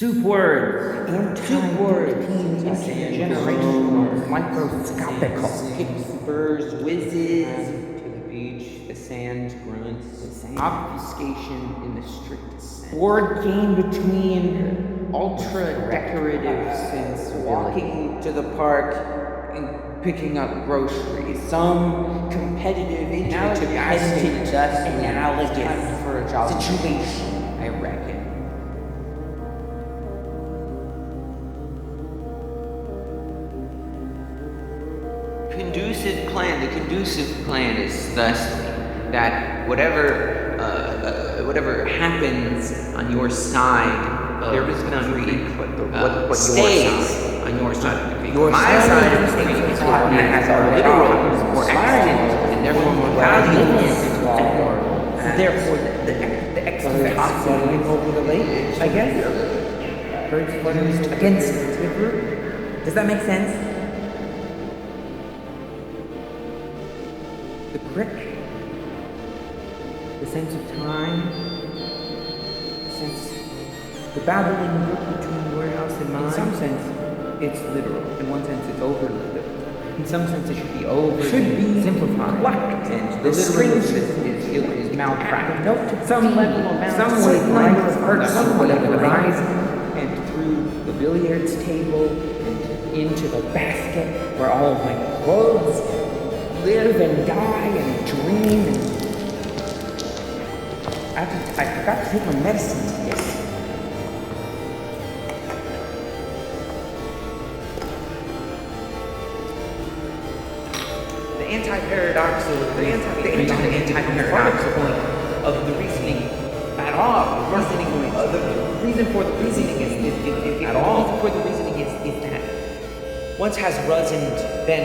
Soup words. Intergenerational. Microscopical. Spurs whizzes to the beach. The sand grunts. Obfuscation in the streets. Board game between Ultra decorative sense. Walking to the park and picking up groceries. Some competitive interdependent analogous for a job situation, I reckon. The conducive plan is thusly that whatever happens on your side of the street stays on your side of the street. My side of the street is what has a literal or accident, and therefore more valuable. Therefore, the extra possibly over the lake, I guess. Birds fluttering against the river. Does that make sense? The crick, the sense of time, the babbling brook between your house and mine. In some sense, it's literal. In one sense, it's overly literal. In some sense, it should be simplified. And the literal is malpracticed. Some level of balance, some way, number of hertz, whatever, rising and through the billiards table and into the basket where all of my clothes live and die and dream and I forgot to take my medicine today. The anti-paradoxical point of the reasoning at all. The reason for the reasoning is at all. For the reasoning is that once has risen, then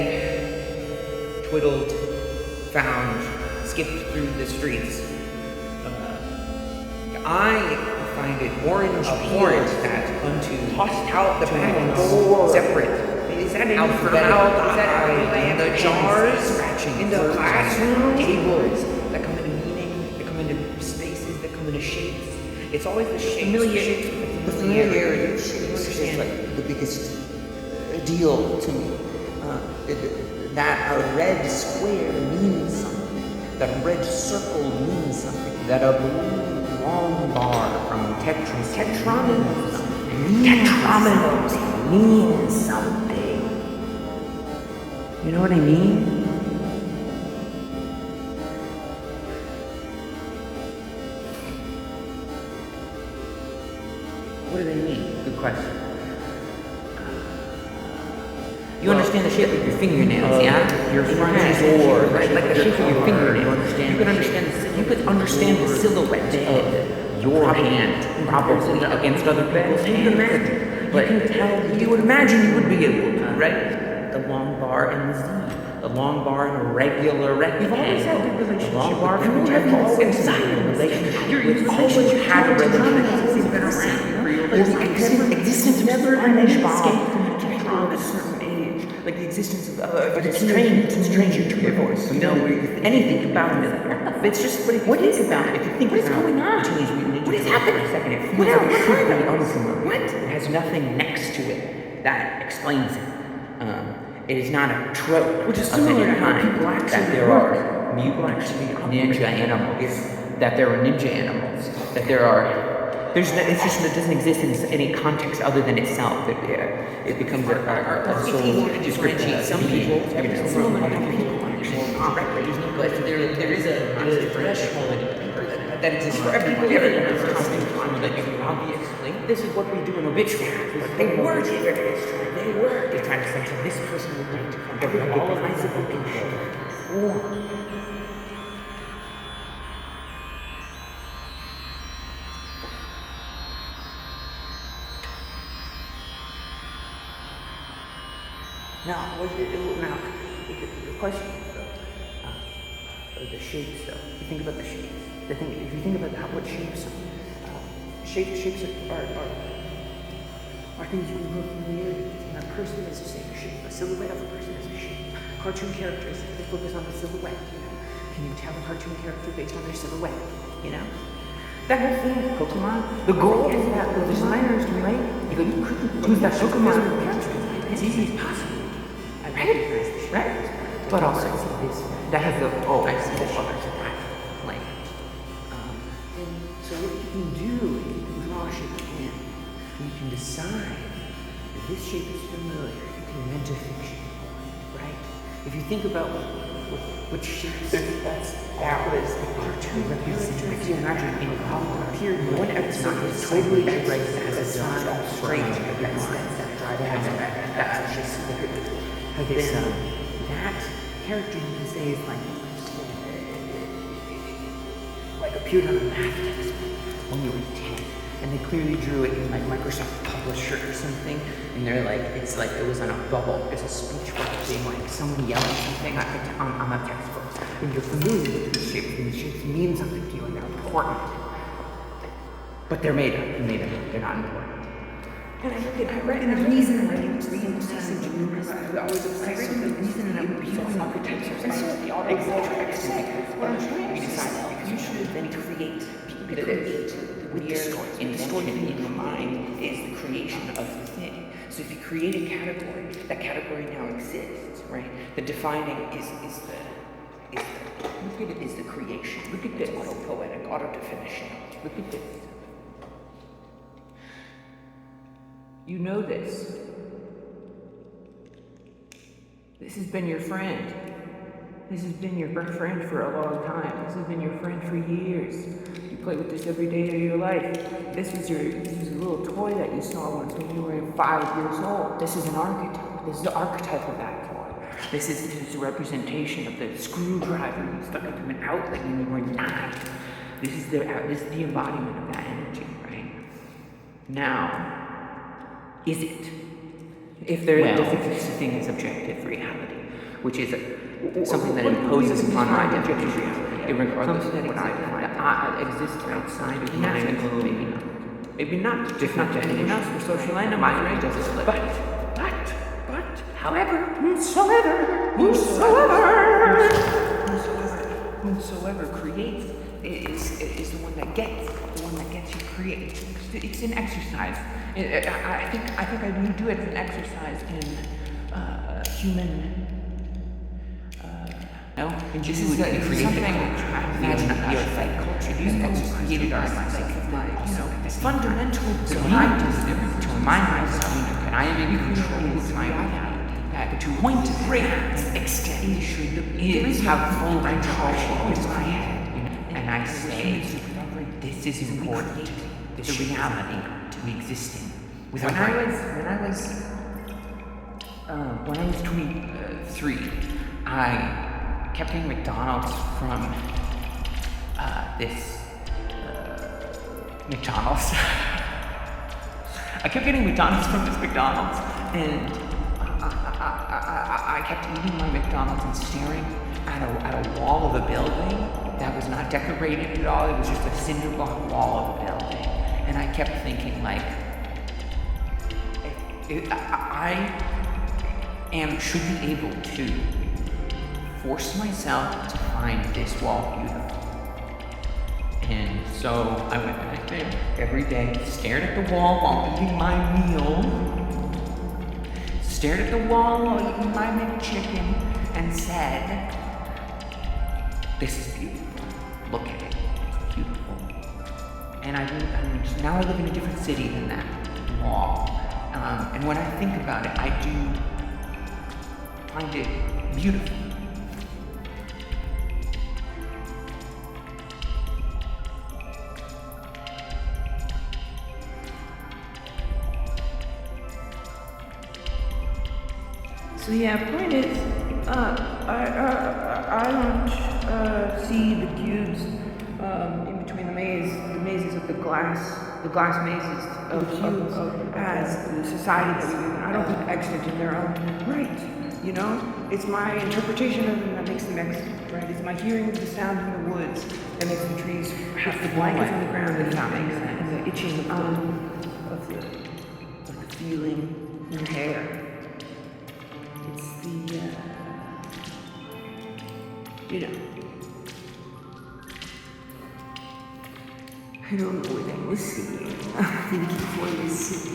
twiddled, found, skipped through the streets. I find it orange abhorrent that unto tossed out the panels separate. Is that alphabetical? Is that the jars scratching in the classroom tables that come into meaning, that come into spaces, that come into shapes. It's always the shapes. The familiarity of shapes is like the biggest deal to me. That a red square means something, that a red circle means something, that a blue long bar from tetrominoes means something. You know what I mean? What do they mean? Good question. You understand the shape of your fingernails, yeah? Your front door, right? Like the shape of your fingernails. You could understand the silhouette of your hand, probably against other people's hands. But you would imagine you would be able to, right? The long bar and the Z. The long bar and a regular rectangle. You've always had a relationship. The long bar and a always had a relationship. You've always had a relationship. You've been around. The existence never escaped from a certain age. Like the existence of, but it's strange to your voice. You know, anything about it. It's just, what is about it? If you think what is going on? What is happening? What it has nothing next to it that explains it. It is not a trope. Which is similar to how people actually that there are mutants, ninja animals, that there are ninja animals, that there are. It's just that it doesn't exist in any context other than itself. It becomes a sole description. Some people, some other people correctly, but there is a threshold that exists for everybody. Everyone is constant that you can obviously. This is what we do in obituaries. They were given history. They were. They tried to say this person would like to come. Every all of visible people. Now, the question, the shapes, though. You think about the shapes. If you think about what shapes shapes are things you can grow familiar. A person is the same shape. A silhouette of a person is a shape. Cartoon characters, they focus on the silhouette. You know, can you tell a cartoon character based on their silhouette? You know, That whole thing of Pokemon, the goal is that the designers, right? You couldn't choose that Pokemon as easy as possible. I recognize this, right? But also, this, that has the, I see the other side. Like, and so what you can do is you can draw a shape of hand. You can decide if this shape is familiar. You can invent a fiction, right? If you think about what shapes, that was the cartoon representation. If you imagine in appeared one episode was totally right as a sun all straight against that drive. That's just that character you can say is like appeared on a math textbook when you were 10, and they clearly drew it in like Microsoft Publisher or something, and they're like, it's like it was on a bubble. It's a speech bubble being like someone yelling something on a textbook, and you're familiar with these shapes, and these shapes mean something to you, and they're important. But they're made up. They're not important. And I read the reason why you see some dreamers. I was obsessed with the reason that I would be using archetypes or something. The what I'm trying to decide, because you should then create with the story. In the story in your mind is the creation of the thing. So if you create a category, that category now exists, right? The defining is the creation. Look at this. Auto-poetic, auto-definition. Look at this. You know this. This has been your friend. This has been your friend for a long time. This has been your friend for years. You play with this every day of your life. This was a little toy that you saw once when you were 5 years old. This is an archetype. This is the archetype of that toy. This is a representation of the screwdriver you stuck into an outlet when you were 9. This is the embodiment of that energy, right? Now, is it? If this thing is objective reality, which is something that imposes upon my objective reality, regardless of what I define, that exists outside of my maybe not, just not to anyone else, for social animals, right? But, however, whosoever creates is the one that gets you create. It's an exercise. I think I do it as an exercise in human. No, this is something. Imagine your culture. These books created our fundamental design to remind myself that I am in control of my reality. That to point to great extension is have full control over my head. And I say, this is important. This reality to be existing. When I was 23, I kept getting McDonald's from this McDonald's. I kept getting McDonald's from this McDonald's, and I kept eating my McDonald's and staring at a wall of a building that was not decorated at all. It was just a cinder block wall of a building, and I kept thinking like, I should be able to force myself to find this wall beautiful. And so I went back there every day, stared at the wall while eating my meal, stared at the wall while eating my McChicken, and said, this is beautiful. Look at it. It's beautiful. And now I live in a different city than that wall. And when I think about it, I do find it beautiful. So yeah, point is, I don't see the cubes in between the mazes of the glass mazes of as the society that we live in. I don't think extant in their own right. You know, it's my interpretation of them that makes them extant, right? It's my hearing of the sound in the woods that makes the trees with the blankets on the ground and the itching of the feeling in your hair. It's the I don't know what I was saying. I think it was